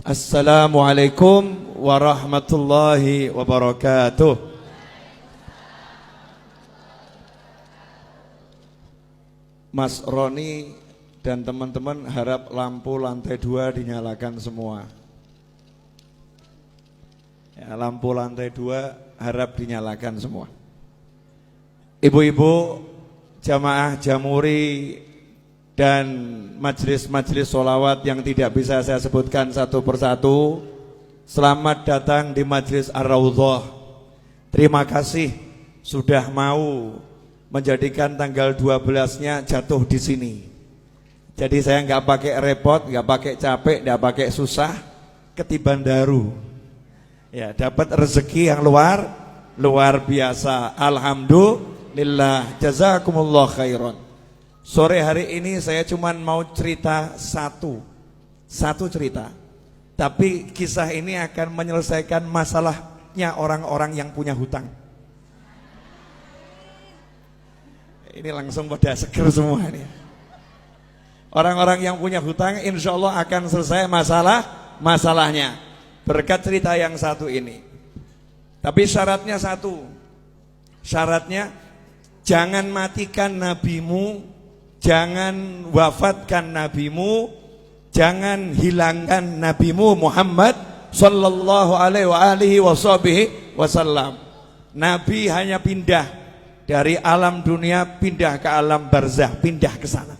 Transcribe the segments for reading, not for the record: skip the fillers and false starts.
Assalamualaikum warahmatullahi wabarakatuh. Mas Roni dan teman-teman harap lampu lantai 2 dinyalakan semua. Ya, lampu lantai 2 harap dinyalakan semua. Ibu-ibu, jamaah Jamuri dan majelis-majelis sholawat yang tidak bisa saya sebutkan satu persatu, selamat datang di Majelis Ar-Raudhah. Terima kasih sudah mau menjadikan tanggal 12-nya jatuh di sini. Jadi saya nggak pakai repot, nggak pakai capek, nggak pakai susah, ketiban daru. Ya, dapat rezeki yang luar biasa. Alhamdulillah, jazakumullah khairan. Sore hari ini saya cuma mau cerita satu cerita. Tapi kisah ini akan menyelesaikan masalahnya orang-orang yang punya hutang. Ini langsung pada seger semua nih. Orang-orang yang punya hutang insya Allah akan selesai masalahnya berkat cerita yang satu ini. Tapi syaratnya satu. Syaratnya jangan matikan nabimu, jangan wafatkan nabimu, jangan hilangkan nabimu Muhammad sallallahu alaihi wasallam. Nabi hanya pindah dari alam dunia, pindah ke alam barzah, pindah ke sana.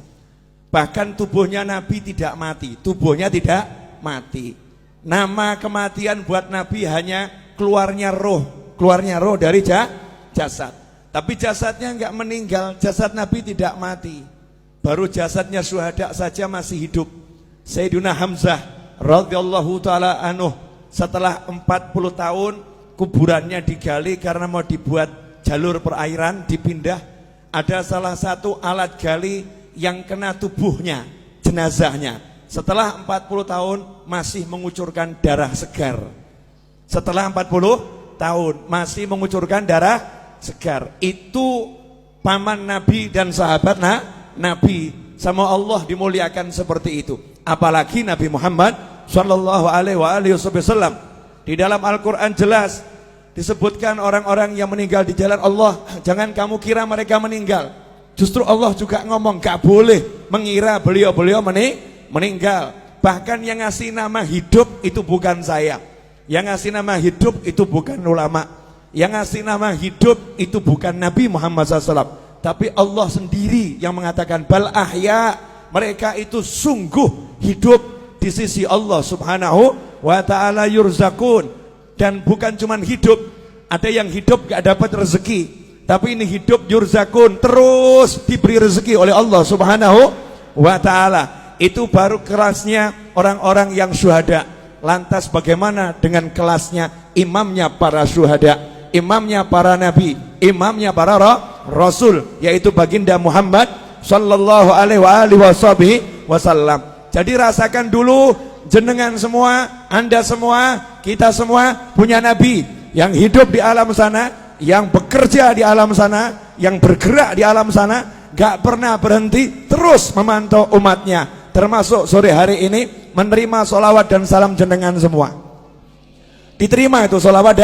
Bahkan tubuhnya Nabi tidak mati, tubuhnya tidak mati. Nama kematian buat Nabi hanya keluarnya roh dari jasad. Tapi jasadnya enggak meninggal, jasad Nabi tidak mati. Baru jasadnya syuhada saja masih hidup. Sayyidina Hamzah radhiyallahu taala anhu setelah 40 tahun kuburannya digali karena mau dibuat jalur perairan, dipindah. Ada salah satu alat gali yang kena tubuhnya, jenazahnya. Setelah 40 tahun masih mengucurkan darah segar. Setelah 40 tahun masih mengucurkan darah segar. Itu paman Nabi dan sahabat Nabi, sama Allah dimuliakan seperti itu. Apalagi Nabi Muhammad sallallahu alaihi wasallam. Di dalam Al-Qur'an jelas disebutkan orang-orang yang meninggal di jalan Allah, jangan kamu kira mereka meninggal. Justru Allah juga ngomong gak boleh mengira beliau-beliau meninggal. Bahkan yang ngasih nama hidup itu bukan saya. Yang ngasih nama hidup itu bukan ulama. Yang ngasih nama hidup itu bukan Nabi Muhammad SAW. Tapi Allah sendiri yang mengatakan bal ahya, mereka itu sungguh hidup di sisi Allah subhanahu wa ta'ala yurzakun. Dan bukan cuman hidup, ada yang hidup gak dapat rezeki, tapi ini hidup yurzakun, terus diberi rezeki oleh Allah subhanahu wa ta'ala. Itu baru kelasnya orang-orang yang syuhada. Lantas bagaimana dengan kelasnya imamnya para syuhada, imamnya para nabi, imamnya para rasul, yaitu baginda Muhammad sallallahu alaihi wasallam. Jadi rasakan dulu, jenengan semua, anda semua, kita semua punya nabi yang hidup di alam sana, yang bekerja di alam sana, yang bergerak di alam sana, gak pernah berhenti, terus memantau umatnya. Termasuk sore hari ini menerima sholawat dan salam jenengan semua. Diterima itu sholawat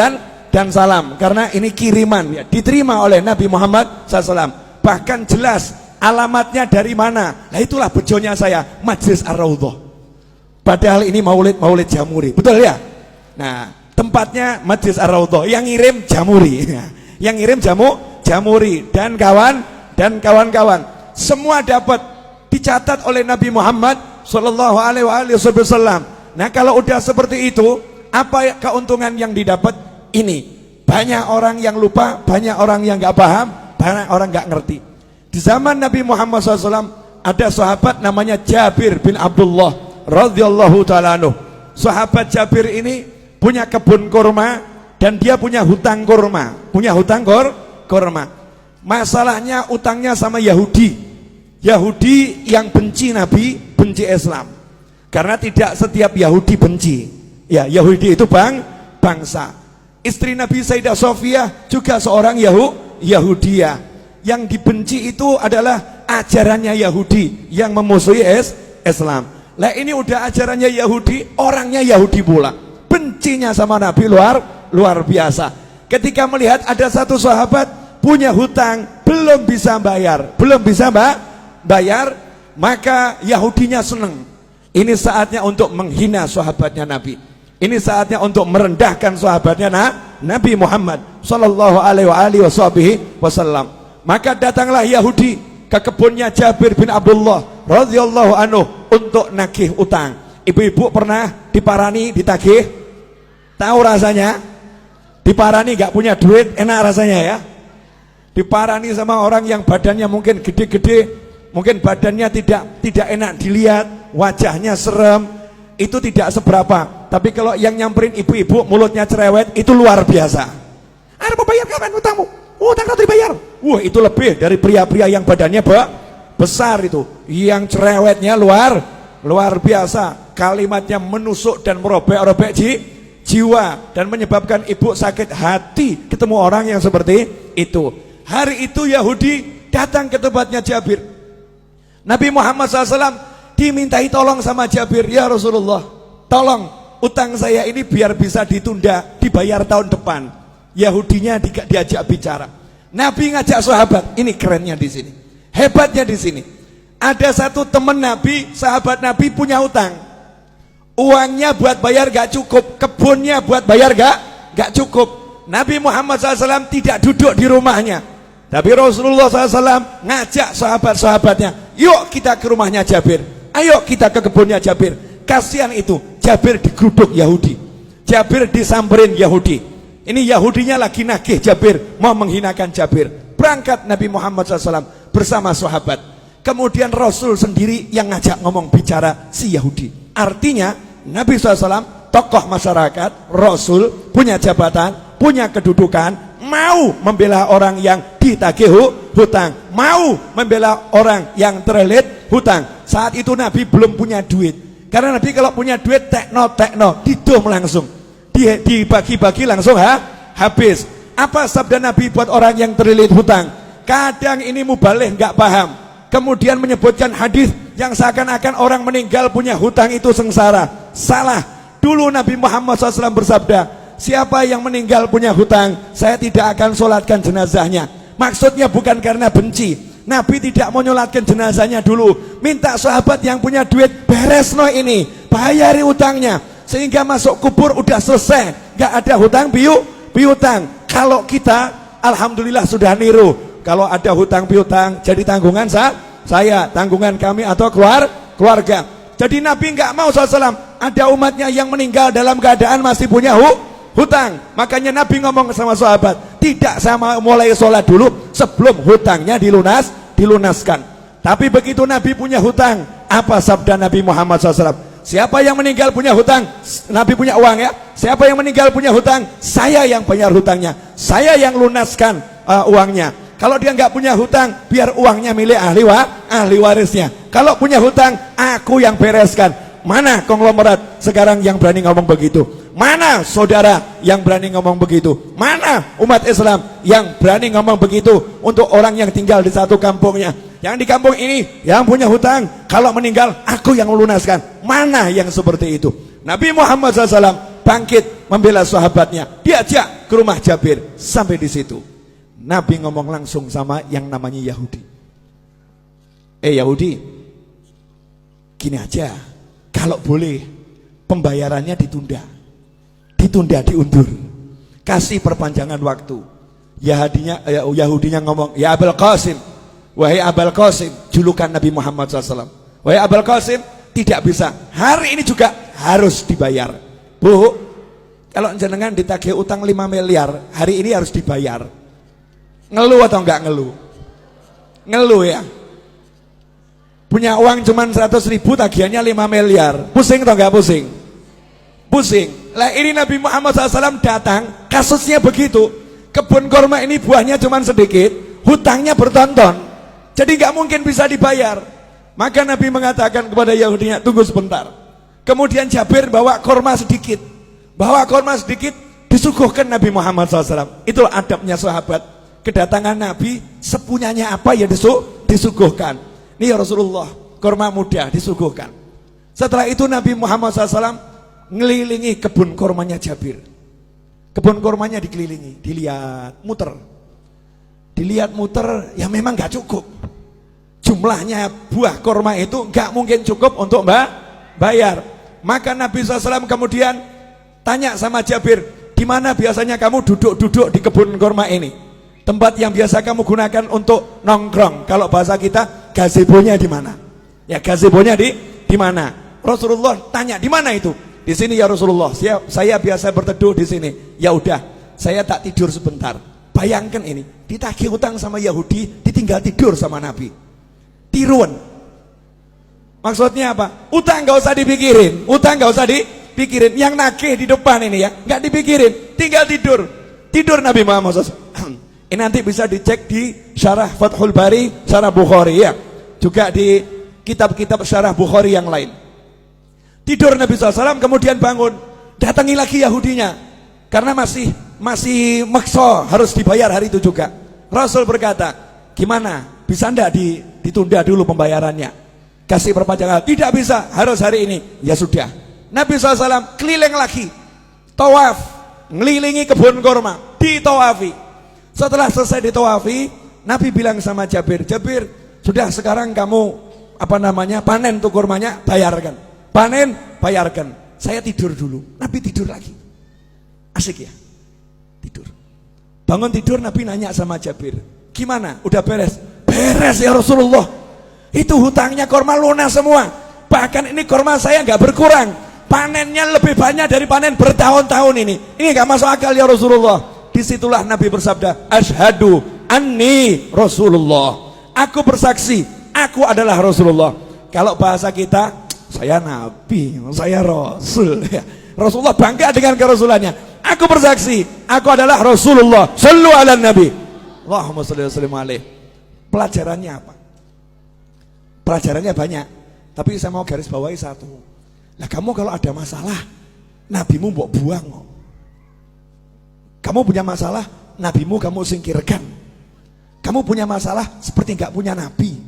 dan salam, karena ini kiriman ya, diterima oleh Nabi Muhammad SAW. Bahkan jelas alamatnya dari mana. Nah itulah bejonya saya, Majelis Ar-Raudhah. Padahal ini maulid Jamuri, betul ya? Nah tempatnya Majelis Ar-Raudhah, yang ngirim Jamuri, yang ngirim Jamuri dan kawan-kawan semua dapat, dicatat oleh Nabi Muhammad sallallahu alaihi wasallam. Nah kalau udah seperti itu, apa keuntungan yang didapat? Ini banyak orang yang lupa, banyak orang yang nggak paham, banyak orang nggak ngerti. Di zaman Nabi Muhammad SAW ada sahabat namanya Jabir bin Abdullah radhiyallahu taala anhu. Sahabat Jabir ini punya kebun kurma dan dia punya hutang kurma, kurma. Masalahnya utangnya sama Yahudi yang benci Nabi, benci Islam. Karena tidak setiap Yahudi benci. Ya, Yahudi itu bangsa. Istri Nabi Sayyidah Sofiyah juga seorang Yahudiyah. Yang dibenci itu adalah ajarannya Yahudi yang memusuhi Islam. Lah ini udah ajarannya Yahudi, orangnya Yahudi pula. Bencinya sama Nabi luar biasa. Ketika melihat ada satu sahabat punya hutang, belum bisa bayar, bayar, maka Yahudinya senang. Ini saatnya untuk menghina sahabatnya Nabi. Ini saatnya untuk merendahkan sahabatnya Nabi Muhammad sallallahu alaihi wasallam. Maka datanglah Yahudi ke kebunnya Jabir bin Abdullah radhiyallahu anhu untuk nagih utang. Ibu-ibu pernah diparani ditagih? Tahu rasanya? Diparani gak punya duit, enak rasanya ya. Diparani sama orang yang badannya mungkin gede-gede, mungkin badannya tidak enak dilihat, wajahnya serem, itu tidak seberapa. Tapi kalau yang nyamperin ibu-ibu mulutnya cerewet, itu luar biasa. Ada mau bayar kapan utangmu? Utang kau dibayar. Wah, itu lebih dari pria-pria yang badannya besar itu. Yang cerewetnya luar biasa. Kalimatnya menusuk dan merobek-robek jiwa dan menyebabkan ibu sakit hati ketemu orang yang seperti itu. Hari itu Yahudi datang ke tempatnya Jabir. Nabi Muhammad SAW dimintai tolong sama Jabir, ya Rasulullah, tolong utang saya ini biar bisa ditunda, dibayar tahun depan. Yahudinya diajak bicara. Nabi ngajak sahabat. Ini kerennya di sini, hebatnya di sini. Ada satu teman Nabi, sahabat Nabi punya utang. Uangnya buat bayar gak cukup, kebunnya buat bayar gak cukup. Nabi Muhammad SAW tidak duduk di rumahnya, tapi Rasulullah SAW ngajak sahabat-sahabatnya, yuk kita ke rumahnya Jabir, ayo kita ke kebunnya Jabir. Kasihan itu, Jabir digeruduk Yahudi, Jabir disamperin Yahudi. Ini Yahudinya lagi nagih Jabir, mau menghinakan Jabir. Berangkat Nabi Muhammad SAW bersama sahabat. Kemudian Rasul sendiri yang ngajak ngomong bicara si Yahudi. Artinya Nabi SAW tokoh masyarakat, Rasul punya jabatan, punya kedudukan, mau membela orang yang ditagih hutang, mau membela orang yang terlilit hutang. Saat itu Nabi belum punya duit, karena Nabi kalau punya duit tekno didom langsung, dibagi-bagi langsung habis. Apa sabda Nabi buat orang yang terlilit hutang? Kadang ini mubalih nggak paham, kemudian menyebutkan hadis yang seakan-akan orang meninggal punya hutang itu sengsara. Salah. Dulu Nabi Muhammad SAW bersabda, siapa yang meninggal punya hutang, saya tidak akan sholatkan jenazahnya. Maksudnya bukan karena benci. Nabi tidak mau nyolatkan jenazahnya dulu, minta sahabat yang punya duit, beres no ini, bayari hutangnya, sehingga masuk kubur udah selesai, gak ada hutang piutang. Kalau kita alhamdulillah sudah niru, kalau ada hutang piutang jadi tanggungan saya, tanggungan kami atau keluarga. Jadi Nabi nggak mau SAW ada umatnya yang meninggal dalam keadaan masih punya hutang. Makanya Nabi ngomong sama sahabat, tidak sama mulai sholat dulu sebelum hutangnya dilunaskan. Tapi begitu Nabi punya hutang, apa sabda Nabi Muhammad SAW? Siapa yang meninggal punya hutang, Nabi punya uang ya, siapa yang meninggal punya hutang, saya yang bayar hutangnya, saya yang lunaskan uangnya. Kalau dia nggak punya hutang, biar uangnya milik ahli warisnya. Kalau punya hutang, aku yang bereskan. Mana konglomerat sekarang yang berani ngomong begitu? Mana saudara yang berani ngomong begitu? Mana umat Islam yang berani ngomong begitu untuk orang yang tinggal di satu kampungnya? Yang di kampung ini yang punya hutang, kalau meninggal aku yang melunaskan. Mana yang seperti itu? Nabi Muhammad SAW bangkit membela sahabatnya, diajak ke rumah Jabir. Sampai di situ Nabi ngomong langsung sama yang namanya Yahudi. Yahudi, gini aja, kalau boleh pembayarannya ditunda, diundur, kasih perpanjangan waktu. Yahudinya ngomong, ya Abul Qasim, wahai Abul Qasim, julukan Nabi Muhammad SAW, wahai Abul Qasim, tidak bisa, hari ini juga harus dibayar. Bu, kalau jenengan ditagih utang 5 miliar, hari ini harus dibayar. Ngeluh atau enggak ngeluh? Ngeluh ya. Punya uang cuman 100 ribu, tagihannya 5 miliar. Pusing atau enggak pusing? Pusing. Lah ini Nabi Muhammad SAW datang, kasusnya begitu. Kebun kurma ini buahnya cuman sedikit, hutangnya bertonton. Jadi enggak mungkin bisa dibayar. Maka Nabi mengatakan kepada Yahudinya, tunggu sebentar. Kemudian Jabir bawa kurma sedikit. Disuguhkan Nabi Muhammad SAW. Itulah adabnya sahabat. Kedatangan Nabi sepunyanya apa ya disuguhkan. Nih ya Rasulullah, kurma muda disuguhkan. Setelah itu Nabi Muhammad SAW ngelilingi kebun kurmanya Jabir. Kebun kurmanya dikelilingi, dilihat, muter. Dilihat muter, ya memang gak cukup. Jumlahnya buah kurma itu gak mungkin cukup untuk bayar. Maka Nabi SAW kemudian tanya sama Jabir, di mana biasanya kamu duduk-duduk di kebun kurma ini? Tempat yang biasa kamu gunakan untuk nongkrong. Kalau bahasa kita, gazebonya di mana? Ya gazebonya di mana? Rasulullah tanya, di mana itu? Di sini ya Rasulullah. Saya biasa berteduh di sini. Ya udah, saya tak tidur sebentar. Bayangkan ini, ditagih utang sama Yahudi, ditinggal tidur sama Nabi. Tiruan. Maksudnya apa? Utang gak usah dipikirin. Utang gak usah dipikirin. Yang nagih di depan ini ya, gak dipikirin. Tinggal tidur. Tidur Nabi Muhammad SAW. Ini nanti bisa dicek di Syarah Fathul Bari, Syarah Bukhari ya. Juga di kitab-kitab Syarah Bukhari yang lain. Tidur Nabi SAW, kemudian bangun. Datangi lagi Yahudinya. Karena masih maksa harus dibayar hari itu juga. Rasul berkata, gimana? Bisa enggak ditunda dulu pembayarannya? Kasih perpanjangan. Tidak bisa, harus hari ini. Ya sudah. Nabi SAW keliling lagi. Tawaf. Ngelilingi kebun kurma. Ditawafi. Setelah selesai ditawafi, Nabi bilang sama Jabir, Jabir, sudah sekarang kamu panen tuh kurmanya, bayarkan. Panen, bayarkan. Saya tidur dulu. Nabi tidur lagi. Asik ya? Tidur. Bangun tidur, Nabi nanya sama Jabir, gimana? Udah beres? Beres ya Rasulullah. Itu hutangnya kurma lunas semua. Bahkan ini kurma saya nggak berkurang. Panennya lebih banyak dari panen bertahun-tahun ini. Ini nggak masuk akal ya Rasulullah. Disitulah Nabi bersabda, Ashhadu anni Rasulullah. Aku bersaksi, aku adalah Rasulullah. Kalau bahasa kita, saya Nabi, saya Rasul. Rasulullah bangga dengan kerasulannya. Aku bersaksi, aku adalah Rasulullah. Sallu ala Nabi. Allahumma shalli wa sallim alaihi. Pelajarannya apa? Pelajarannya banyak. Tapi saya mau garis bawahi satu. Nah kamu kalau ada masalah, nabimu mbok buang. Kamu punya masalah, nabimu kamu singkirkan. Kamu punya masalah seperti enggak punya nabi.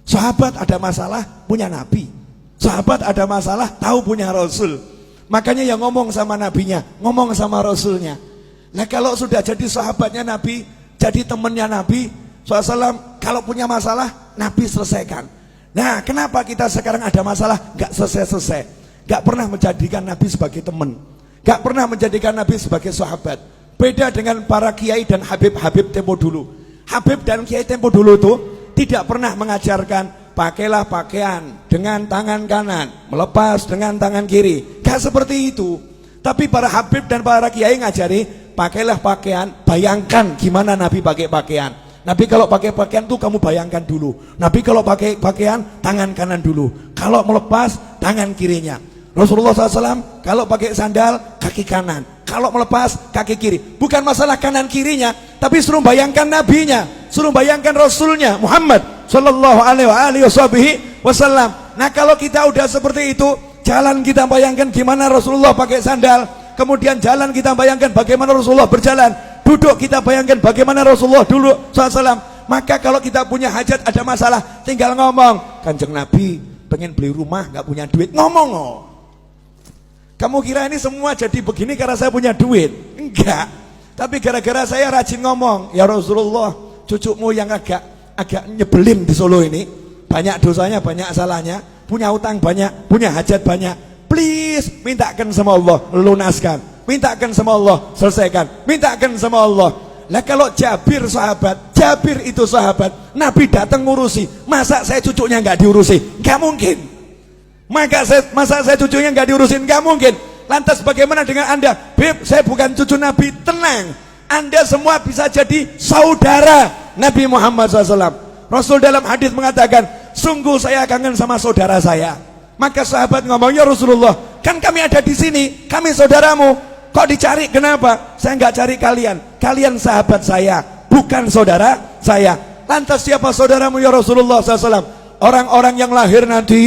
Sahabat ada masalah, punya nabi. Sahabat ada masalah, tahu punya rasul. Makanya yang ngomong sama nabinya, ngomong sama rasulnya. Nah kalau sudah jadi sahabatnya nabi, jadi temannya nabi SAW, kalau punya masalah, nabi selesaikan. Nah kenapa kita sekarang ada masalah, enggak selesai-selesai. Enggak pernah menjadikan nabi sebagai teman. Enggak pernah menjadikan nabi sebagai sahabat. Beda dengan para kiai dan habib-habib tempo dulu. Habib dan kiai tempo dulu itu tidak pernah mengajarkan pakailah pakaian dengan tangan kanan, melepas dengan tangan kiri. Gak seperti itu. Tapi para habib dan para kiai ngajari pakailah pakaian, bayangkan gimana Nabi pakai pakaian. Nabi kalau pakai pakaian tuh kamu bayangkan dulu. Nabi kalau pakai pakaian tangan kanan dulu. Kalau melepas tangan kirinya. Rasulullah SAW kalau pakai sandal kaki kanan, kalau melepas kaki kiri. Bukan masalah kanan kirinya, tapi suruh bayangkan nabinya, suruh bayangkan rasulnya Muhammad sallallahu alaihi wasallam. Nah kalau kita udah seperti itu, jalan kita bayangkan gimana Rasulullah pakai sandal, kemudian jalan kita bayangkan bagaimana Rasulullah berjalan, duduk kita bayangkan bagaimana Rasulullah dulu SAW. Maka kalau kita punya hajat, ada masalah, tinggal ngomong, Kanjeng Nabi pengen beli rumah nggak punya duit, ngomong. Kamu kira ini semua jadi begini karena saya punya duit? Enggak. Tapi gara-gara saya rajin ngomong, ya Rasulullah, cucumu yang agak nyebelin di Solo ini, banyak dosanya, banyak salahnya, punya utang banyak, punya hajat banyak. Please, mintakan sama Allah, lunaskan. Mintakan sama Allah, selesaikan. Mintakan sama Allah. Lah kalau Jabir sahabat, Jabir itu sahabat, Nabi datang ngurusi, masa saya cucunya nggak diurusi? Nggak mungkin. Masa saya cucunya nggak diurusin? Nggak mungkin. Lantas bagaimana dengan Anda? Beb, saya bukan cucu Nabi. Tenang, Anda semua bisa jadi saudara Nabi Muhammad SAW. Rasul dalam hadis mengatakan, sungguh saya kangen sama saudara saya. Maka sahabat ngomong, ya Rasulullah, kan kami ada di sini, kami saudaramu. Kok dicari? Kenapa? Saya nggak cari kalian. Kalian sahabat saya, bukan saudara saya. Lantas siapa saudaramu ya Rasulullah SAW? Orang-orang yang lahir nanti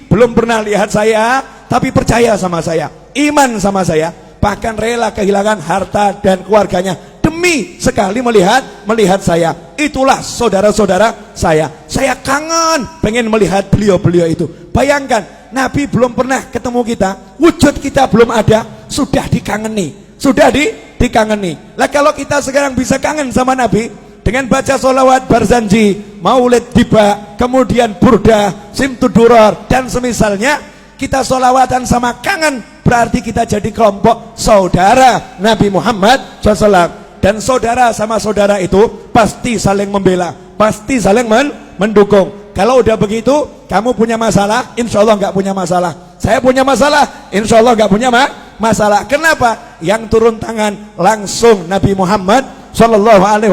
belum pernah lihat saya, tapi percaya sama saya, iman sama saya, bahkan rela kehilangan harta dan keluarganya demi sekali melihat saya. Itulah saudara-saudara saya. Saya kangen pengen melihat beliau-beliau itu. Bayangkan, Nabi belum pernah ketemu kita, wujud kita belum ada, sudah dikangeni, sudah dikangeni. Lah kalau kita sekarang bisa kangen sama Nabi dengan baca sholawat Barzanji, Maulid Diba, kemudian Burda, Simtudurar dan semisalnya, kita sholawatan sama kangen, berarti kita jadi kelompok saudara Nabi Muhammad SAW. Dan saudara sama saudara itu pasti saling membela, pasti saling mendukung. Kalau udah begitu, kamu punya masalah, insya Allah nggak punya masalah. Saya punya masalah, insya Allah nggak punya masalah. Kenapa? Yang turun tangan langsung Nabi Muhammad Sallallahu Alaihi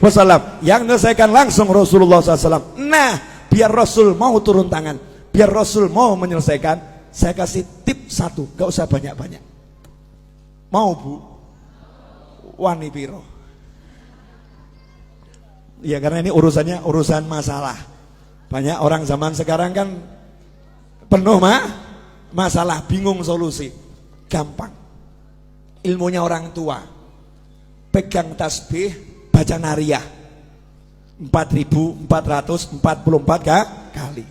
Wasallam, yang menyelesaikan langsung Rasulullah SAW. Nah, biar Rasul mau turun tangan, biar Rasul mau menyelesaikan, saya kasih tip satu, gak usah banyak-banyak. Mau bu? Wani piro? Ya karena ini urusannya urusan masalah. Banyak orang zaman sekarang kan penuh masalah, bingung solusi. Gampang, ilmunya orang tua. Pegang tasbih, baca nariyah 4.444 kali.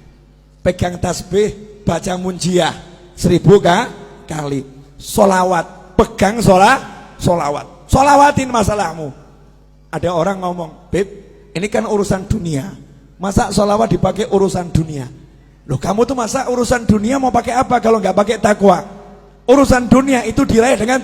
Pegang tasbih, baca munjiah 1.000 kali. Solawat, pegang solawat. Solawatin masalahmu. Ada orang ngomong, Beb, ini kan urusan dunia, masa solawat dipakai urusan dunia? Loh, kamu tuh masa urusan dunia mau pakai apa kalau nggak pakai takwa? Urusan dunia itu diraih dengan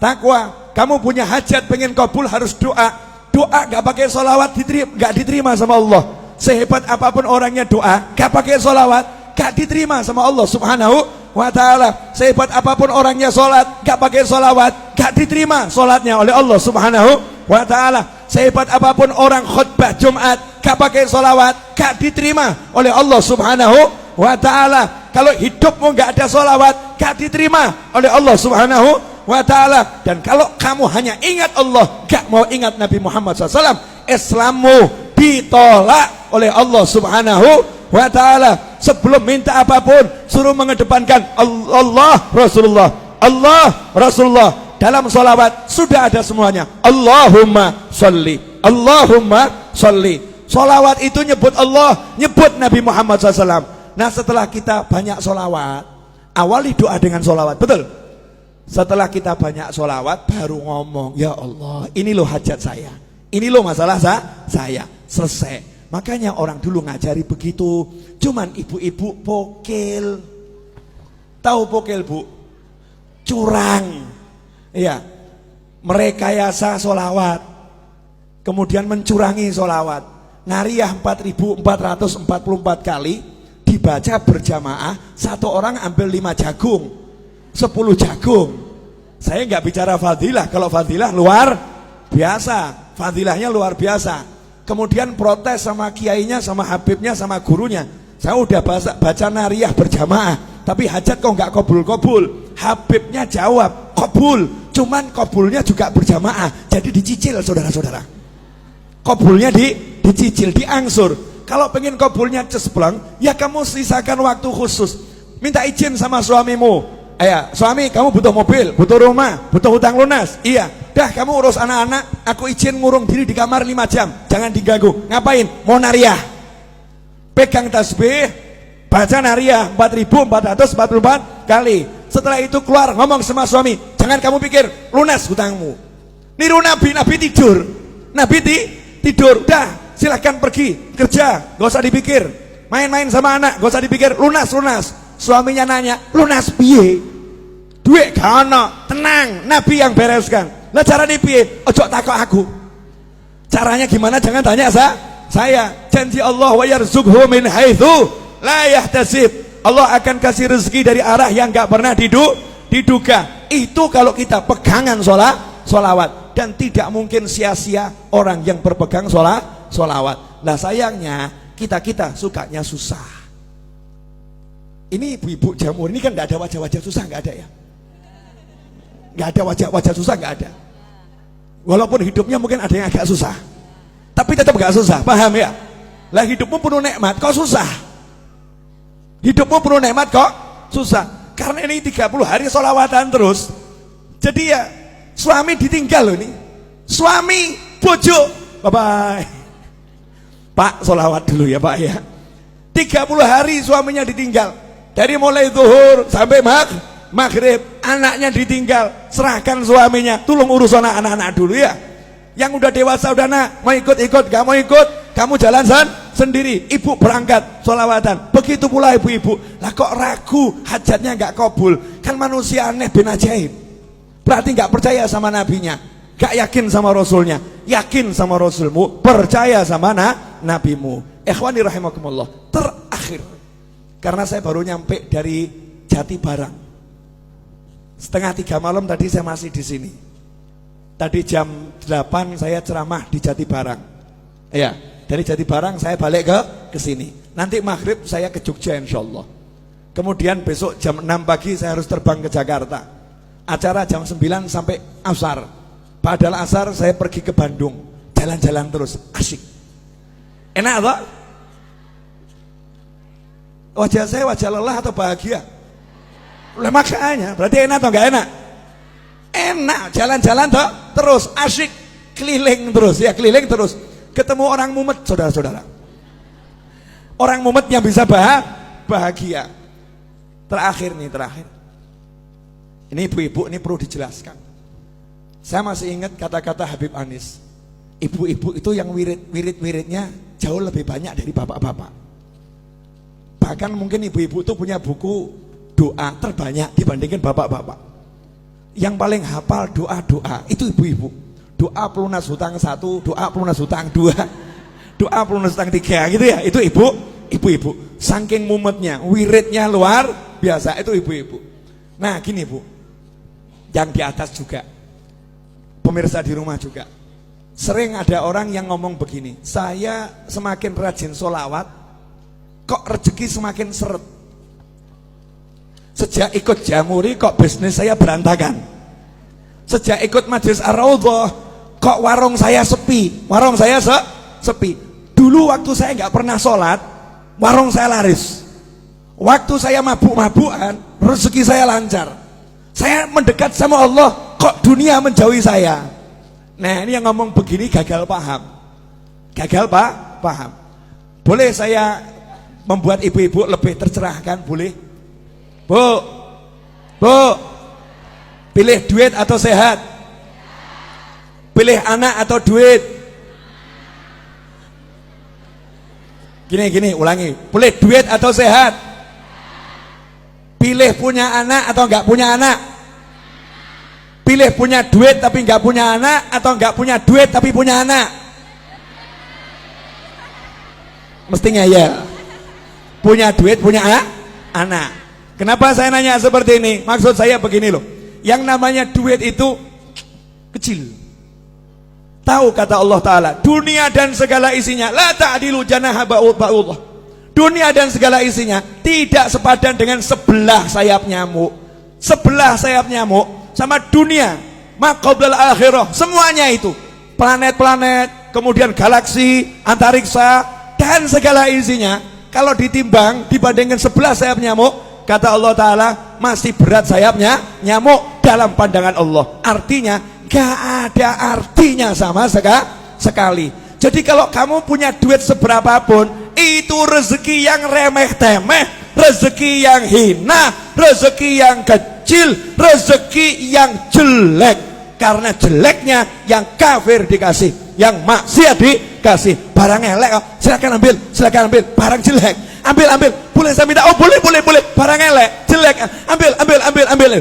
takwa. Kamu punya hajat pengen kabul harus doa. Doa gak pakai solawat gak diterima sama Allah. Sehebat apapun orangnya doa gak pakai solawat gak diterima sama Allah Subhanahu wa ta'ala. Sehebat apapun orangnya solat gak pakai solawat gak diterima solatnya oleh Allah Subhanahu wa ta'ala. Sehebat apapun orang khutbah Jumat gak pakai solawat gak diterima oleh Allah Subhanahu wa ta'ala. Kalau hidupmu gak ada solawat gak diterima oleh Allah Subhanahu wa ta'ala. Dan kalau kamu hanya ingat Allah, gak mau ingat Nabi Muhammad SAW, Islammu ditolak oleh Allah Subhanahu wa ta'ala. Sebelum minta apapun, suruh mengedepankan Allah Rasulullah, Allah Rasulullah. Dalam sholawat sudah ada semuanya. Allahumma sholli, Allahumma sholli. Sholawat itu nyebut Allah, nyebut Nabi Muhammad SAW. Nah, setelah kita banyak sholawat, awali doa dengan sholawat, betul? Setelah kita banyak sholawat, baru ngomong, ya Allah, ini loh hajat saya, ini loh masalah saya, selesai. Makanya orang dulu ngajari begitu. Cuman ibu-ibu pokil. Tahu pokil bu? Curang. Iya, merekayasa sholawat, kemudian mencurangi sholawat. Nariyah 4.444 kali dibaca berjamaah, satu orang ambil 5 jagung, 10 jagung. Saya nggak bicara fadilah, kalau fadilah luar biasa, fadilahnya luar biasa. Kemudian protes sama kiainya, sama habibnya, sama gurunya. Saya udah baca nariyah berjamaah, tapi hajat kok nggak kabul-kabul. Habibnya jawab kabul, cuman kabulnya juga berjamaah, jadi dicicil saudara-saudara. Kabulnya dicicil, diangsur. Kalau pengen kabulnya cespleng, ya kamu sisakan waktu khusus. Minta izin sama suamimu. Suami, kamu butuh mobil, butuh rumah, butuh hutang lunas. Iya, dah kamu urus anak-anak, aku izin ngurung diri di kamar 5 jam, jangan diganggu. Ngapain? Mau nariyah. Pegang tasbih, baca nariyah 4.444 kali. Setelah itu keluar ngomong sama suami, jangan kamu pikir lunas hutangmu. Niru Nabi, Nabi tidur. Nabi tidur, dah silahkan pergi kerja, gak usah dipikir. Main-main sama anak, gak usah dipikir, lunas. Suaminya nanya, lunas piye? Duit gak ono, tenang, Nabi yang bereskan. Lah cara piye? Ojo takok aku. Caranya gimana? Jangan tanya saya. Janji Allah, wa yarzuqhu min haitsu la yahtasib. Allah akan kasih rezeki dari arah yang gak pernah diduga. Itu kalau kita pegangan sholawat. Dan tidak mungkin sia-sia orang yang berpegang sholawat. Nah sayangnya kita sukanya susah. Ini ibu-ibu jamur ini kan gak ada wajah-wajah susah, gak ada ya. Gak ada wajah-wajah susah, gak ada. Walaupun hidupnya mungkin ada yang agak susah, tapi tetap gak susah, paham ya? Lah hidupmu penuh nikmat kok susah? Hidupmu penuh nikmat kok susah? Karena ini 30 hari sholawatan terus. Jadi ya suami ditinggal loh ini. suami, bojo, bye-bye. Pak, sholawat dulu ya Pak ya. 30 hari suaminya ditinggal. Dari mulai zuhur sampai maghrib, anaknya ditinggal. Serahkan suaminya, tolong urus anak-anak dulu ya. Yang udah dewasa udah nak, mau ikut-ikut, gak mau ikut, kamu jalan sendiri. Ibu berangkat sholawatan. Begitu pula ibu-ibu. Lah kok ragu, hajatnya gak kabul. Kan manusia aneh bin ajaib. Berarti gak percaya sama nabinya, gak yakin sama rasulnya. Yakin sama rasulmu, percaya sama nabimu. Ikhwani rahimakumullah. Terakhir, karena saya baru nyampe dari Jatibarang. 2:30 malam tadi saya masih di sini. Tadi jam 8 saya ceramah di Jatibarang. Ya, dari Jatibarang saya balik ke sini. Nanti maghrib saya ke Jogja insyaallah. Kemudian besok jam 6 pagi saya harus terbang ke Jakarta. Acara jam 9 sampai asar. Padahal asar saya pergi ke Bandung. Jalan-jalan terus, asyik. Enak tak? Wajah saya wajah lelah atau bahagia? Makanya, berarti enak atau enggak enak? Enak, jalan-jalan toh, terus asyik, keliling terus ya, keliling terus. Ketemu orang mumet, saudara-saudara. Orang mumet yang bisa bahagia. Terakhir. Ini ibu-ibu, ini perlu dijelaskan. Saya masih ingat kata-kata Habib Anis. Ibu-ibu itu yang wirid-wiridnya jauh lebih banyak dari bapak-bapak. Bahkan mungkin ibu-ibu itu punya buku doa terbanyak dibandingkan bapak-bapak. Yang paling hafal doa-doa itu ibu-ibu. Doa pelunas hutang 1, doa pelunas hutang 2, doa pelunas hutang 3 gitu ya. Itu ibu-ibu. Saking mumetnya, wiridnya luar biasa, itu ibu-ibu. Nah gini Bu, yang di atas juga, pemirsa di rumah juga, sering ada orang yang ngomong begini, saya semakin rajin sholawat, kok rezeki semakin seret. Sejak ikut Jamuri kok bisnis saya berantakan. Sejak ikut Majelis Ar-Raudhah kok warung saya sepi. Warung saya sepi. Dulu waktu saya nggak pernah sholat, warung saya laris. Waktu saya mabuk-mabukan, rezeki saya lancar. Saya mendekat sama Allah, kok dunia menjauhi saya. Nah ini yang ngomong begini gagal paham. Gagal paham. Boleh saya membuat ibu-ibu lebih tercerahkan? Boleh? Bu, pilih duit atau sehat? Pilih anak atau duit? Gini, ulangi. Pilih duit atau sehat? Pilih punya anak atau enggak punya anak? Pilih punya duit tapi enggak punya anak, atau enggak punya duit tapi punya anak? Mestinya ya. Punya duit, punya anak. Kenapa saya nanya seperti ini? Maksud saya begini loh. Yang namanya duit itu kecil. Tahu kata Allah Ta'ala, dunia dan segala isinya la ta'dilu janaha ba'udah. Dunia dan segala isinya tidak sepadan dengan sebelah sayap nyamuk. Sebelah sayap nyamuk sama dunia, maqablal akhirah, semuanya itu. Planet-planet, kemudian galaksi, antariksa, dan segala isinya, kalau ditimbang dibandingkan sebelah sayap nyamuk, kata Allah Ta'ala, masih berat sayapnya nyamuk dalam pandangan Allah. Artinya gak ada artinya sama sekali. Jadi kalau kamu punya duit seberapapun, itu rezeki yang remeh-temeh, rezeki yang hina, rezeki yang kecil, rezeki yang jelek. Karena jeleknya yang kafir dikasih, yang maksiat dikasih. Barang elek, silakan ambil, barang jelek, ambil, boleh saya minta? Oh boleh, barang elek, jelek, ambil,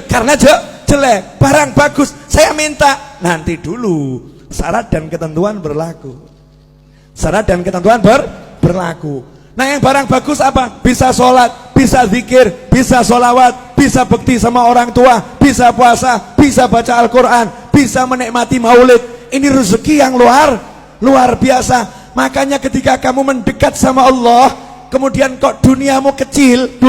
karena jelek. Barang bagus saya minta, nanti dulu, syarat dan ketentuan berlaku. Syarat dan ketentuan berlaku. Nah yang barang bagus apa? Bisa sholat, bisa zikir, bisa sholawat, bisa bekti sama orang tua, bisa puasa, bisa baca Al-Quran, bisa menikmati maulid. Ini rezeki yang luar biasa. Makanya ketika kamu mendekat sama Allah, kemudian kok duniamu kecil,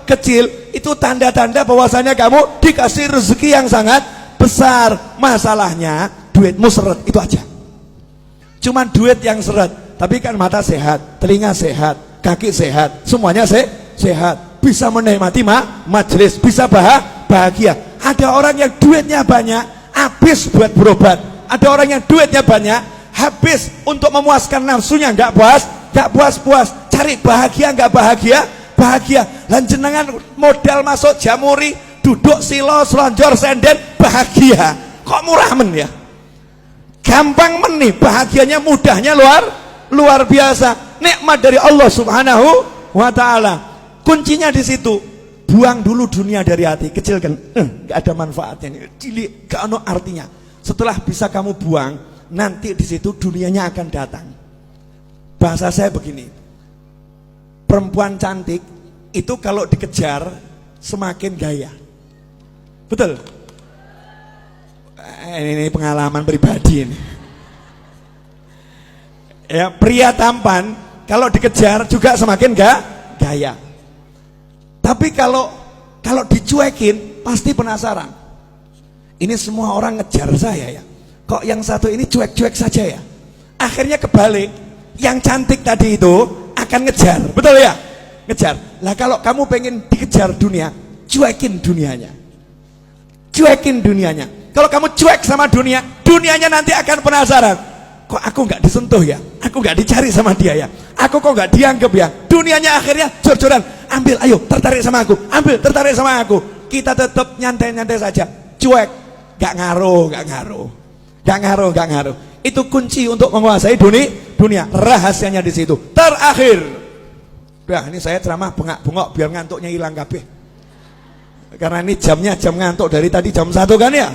kecil, itu tanda-tanda bahwasanya kamu dikasih rezeki yang sangat besar. Masalahnya duitmu seret, itu aja. Cuman duit yang seret, tapi kan mata sehat, telinga sehat, kaki sehat, semuanya sehat, bisa menikmati majelis, bisa bahagia. Ada orang yang duitnya banyak, habis buat berobat, Ada orang yang duitnya banyak, habis untuk memuaskan nafsunya nggak puas, cari bahagia nggak bahagia. Lan jenengan modal masuk Jamuri, duduk silo, selonjor senden, bahagia. Kok murah men ya? Gampang men nih, bahagianya mudahnya luar biasa. Nikmat dari Allah Subhanahu wa taala. Kuncinya di situ. Buang dulu dunia dari hati, kecilkan. Gak ada manfaatnya nih. Cilik, gak ada artinya. Setelah bisa kamu buang, nanti di situ dunianya akan datang. Bahasa saya begini. Perempuan cantik itu kalau dikejar semakin gaya. Betul? Ini pengalaman pribadi ini. Ya, pria tampan kalau dikejar juga semakin gaya. Tapi kalau dicuekin pasti penasaran. Ini semua orang ngejar saya ya. Kok yang satu ini cuek-cuek saja ya? Akhirnya kebalik. Yang cantik tadi itu akan ngejar. Betul ya? Ngejar. Lah kalau kamu pengen dikejar dunia, cuekin dunianya. Cuekin dunianya. Kalau kamu cuek sama dunia, dunianya nanti akan penasaran. Kok aku nggak disentuh ya? Aku nggak dicari sama dia ya? Aku kok nggak dianggap ya? Dunianya akhirnya jor-joran. Ambil, ayo, tertarik sama aku. Ambil, tertarik sama aku. Kita tetap nyantai-nyantai saja. Cuek, nggak ngaruh. Itu kunci untuk menguasai dunia. Rahasianya di situ. Terakhir. Nah, ini saya ceramah bengak-bengok biar ngantuknya hilang kabeh. Karena ini jamnya jam ngantuk dari tadi jam 1 kan ya?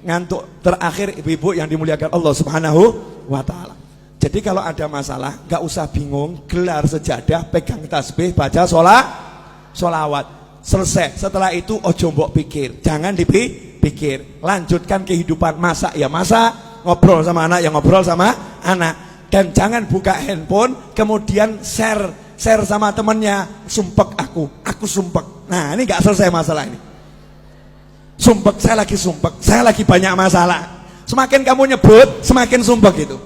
Ngantuk. Terakhir ibu-ibu yang dimuliakan Allah Subhanahu wa taala. Jadi kalau ada masalah, gak usah bingung, gelar sejadah, pegang tasbih, baca sholawat. Selesai. Setelah itu ojo mbok pikir, jangan dipikir. Lanjutkan kehidupan, masak ya masak, ngobrol sama anak ya ngobrol sama anak. Dan jangan buka handphone, kemudian share sama temennya, sumpek aku sumpek. Nah ini gak selesai masalah ini. Sumpek, saya lagi banyak masalah. Semakin kamu nyebut, semakin sumpek itu.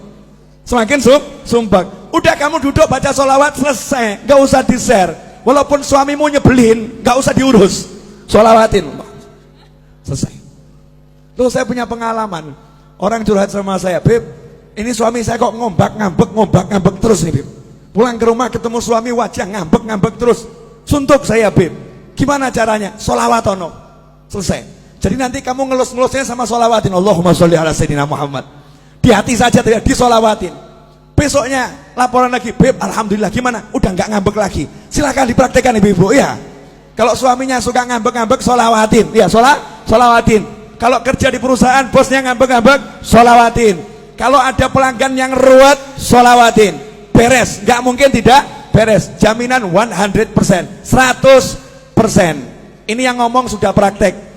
Semakin sumpek. Udah kamu duduk baca sholawat selesai, gak usah di-share. Walaupun suamimu nyebelin, gak usah diurus, sholawatin. Selesai. Tuh saya punya pengalaman. Orang curhat sama saya, Beb, ini suami saya kok ngambek terus nih, Beb. Pulang ke rumah ketemu suami wajah ngambek terus. Suntuk saya, Beb. Gimana caranya? Sholawatono. Selesai. Jadi nanti kamu ngelus-ngelusnya sama sholawatin. Allahumma sholli ala sayyidina Muhammad. Di hati saja tidak disolawatin. Besoknya laporan lagi, Beb, alhamdulillah gimana? Udah nggak ngambek lagi. Silakan dipraktekkan ibu-ibu ya. Kalau suaminya suka ngambek-ngambek, sholawatin. Ya, sholawatin. Kalau kerja di perusahaan bosnya ngambek-ngambek, sholawatin. Kalau ada pelanggan yang ruwet, sholawatin. Beres, nggak mungkin tidak beres. Jaminan 100%, 100%. Ini yang ngomong sudah praktek.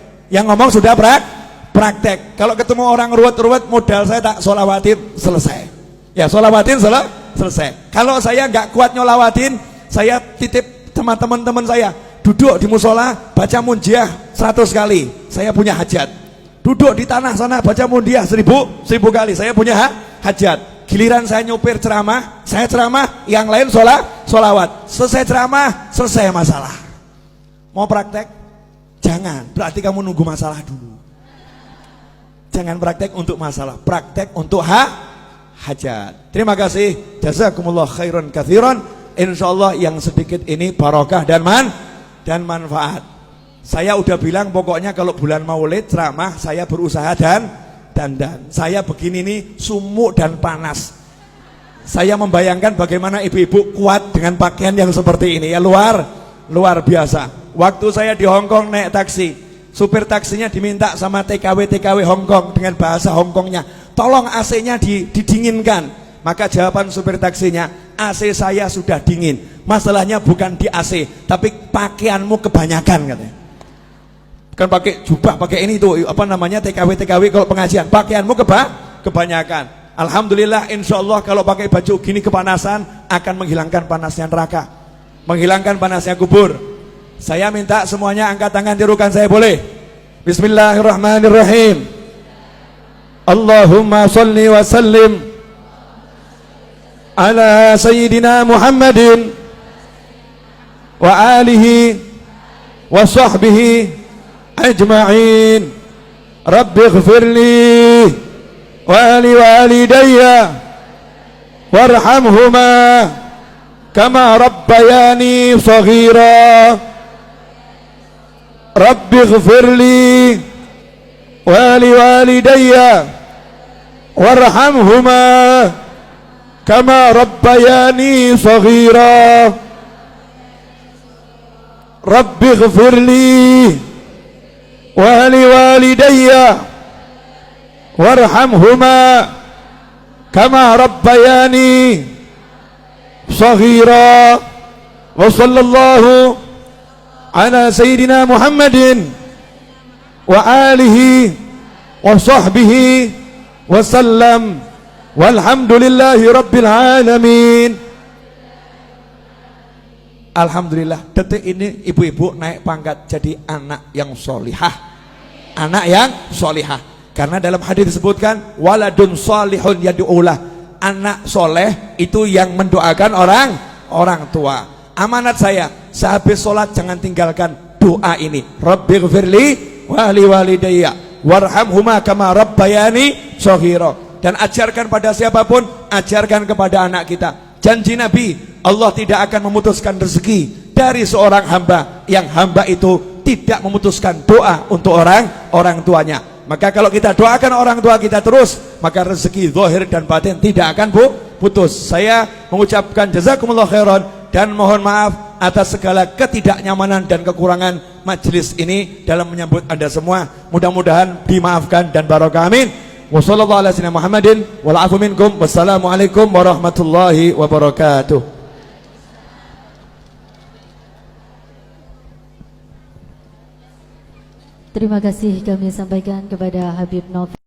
Praktek. Kalau ketemu orang ruwet-ruwet, modal saya tak sholawatin, selesai. Ya, sholawatin selesai. Kalau saya nggak kuat nyolawatin, saya titip sama teman-teman saya, duduk di musola baca munjiah 100 kali, saya punya hajat. Duduk di tanah sana baca munjiah 1000 kali, saya punya hajat. Giliran saya nyopir ceramah, saya ceramah, yang lain sholawat. Selesai ceramah, selesai masalah. Mau praktek? Jangan, berarti kamu nunggu masalah dulu. Jangan praktek untuk masalah, praktek untuk hajat. Terima kasih. Jazakumullah khairan katsiran. Insyaallah yang sedikit ini barokah dan manfaat. Saya udah bilang pokoknya kalau bulan Maulid ceramah saya berusaha dandan. Saya begini nih sumuk dan panas. Saya membayangkan bagaimana ibu-ibu kuat dengan pakaian yang seperti ini ya, luar biasa. Waktu saya di Hongkong naik taksi, supir taksinya diminta sama TKW Hongkong dengan bahasa Hongkongnya, tolong AC-nya didinginkan. Maka jawaban supir taksinya, AC saya sudah dingin. Masalahnya bukan di AC, tapi pakaianmu kebanyakan katanya. Bukan pakai jubah, pakai ini tuh apa namanya TKW kalau pengajian, pakaianmu kebanyakan. Alhamdulillah, insya Allah kalau pakai baju gini kepanasan akan menghilangkan panasnya neraka, menghilangkan panasnya kubur. Saya minta semuanya angkat tangan, tirukan saya boleh? Bismillahirrahmanirrahim. Allahumma sholli wa sallim ala sayyidina Muhammadin wa alihi wa sahbihi ajma'in. Rabbi ighfirli ولوالدي وارحمهما كما ربياني صغيرا رب اغفر لي ولوالدي وارحمهما كما ربياني صغيرا رب اغفر لي ولوالدي وارحمهما كما ربياني صغيرا وصلى الله على سيدنا محمد وآله وصحبه وسلم والحمد لله رب العالمين. Alhamdulillah, detik ini ibu-ibu naik pangkat jadi anak yang solihah. Anak yang solihah. Karena dalam hadis disebutkan waladun solihun yad'ulah. Anak soleh itu yang mendoakan orang tua. Amanat saya, sehabis sholat jangan tinggalkan doa ini. Rabbighfirli wa liwalidayya warhamhuma kama rabbayani shaghira. Dan ajarkan pada siapapun, ajarkan kepada anak kita. Janji Nabi, Allah tidak akan memutuskan rezeki dari seorang hamba yang hamba itu tidak memutuskan doa untuk orang tuanya. Maka kalau kita doakan orang tua kita terus, maka rezeki zahir dan batin tidak akan putus. Saya mengucapkan jazakumullah khairan dan mohon maaf atas segala ketidaknyamanan dan kekurangan majelis ini dalam menyambut Anda semua. Mudah-mudahan dimaafkan dan barokah, amin. Wassallallahu ala sayyidina Muhammadin wal afu minkum. Wassalamualaikum warahmatullahi wabarakatuh. Terima kasih kami sampaikan kepada Habib Novel.